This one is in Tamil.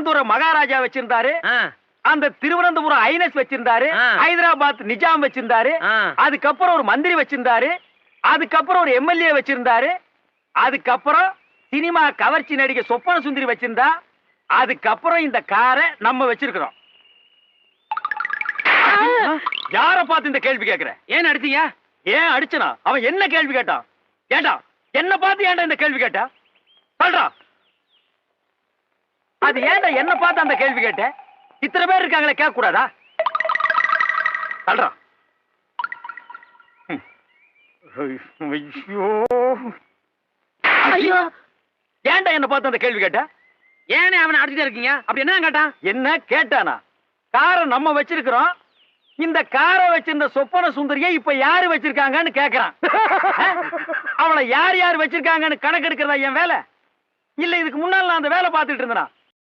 திருவனந்தபுரம் மகாராஜா வச்சிருந்தாரு, அந்த திருவனந்தபுரம் ஐனஸ் வச்சிருந்தாரு, ஹைதராபாத் நிஜாம் வச்சிருந்தாரு, அதுக்கப்புறம் ஒரு மந்திரி வச்சிருந்தாரு, அதுக்கப்புறம் ஒரு எம்எல்ஏ வச்சிருந்தாரு, அதுக்கப்புறம் சினிமா கவர்ச்சி நடிகை சொப்பன சுந்தரி வச்சிருந்தா, அதுக்கப்புறம் இந்த காரை நம்ம வச்சிருக்கிறோம். யார பார்த்து இந்த கேள்வி கேட்கிற? ஏன் அடிச்சீங்க? ஏன் அடிச்சனா? அவன் என்ன கேள்வி கேட்டான்? ஏண்டா என்ன பார்த்து ஏன்டா இந்த கேள்வி கேட்டா? சொல்றா. அது ஏன்டா என்ன பார்த்து அந்த கேள்வி கேட்ட? இத்தனை பேர் இருக்காங்களே, கேட்க கூடாதா? சொல்றா. ஐயோ, ஏன்டா என்ன பார்த்து அந்த கேள்வி கேட்ட? ஏனே அவனை அடிச்சுட்டே இருக்கீங்க? அப்படி என்ன கேட்டான்? என்ன கேட்டானா? காரை நம்ம வச்சிருக்கிறோம், இந்த காரை வச்சிருந்த சொப்பன சுந்தரியை இப்ப யாரு வச்சிருக்காங்கன்னு கேக்குறான். அவளை யார் யார் வச்சிருக்காங்கன்னு கணக்கு எடுக்கிறதா என் வேலை? இல்ல இதுக்கு முன்னால நான் அந்த வேலை பார்த்துட்டு இருந்தேனா?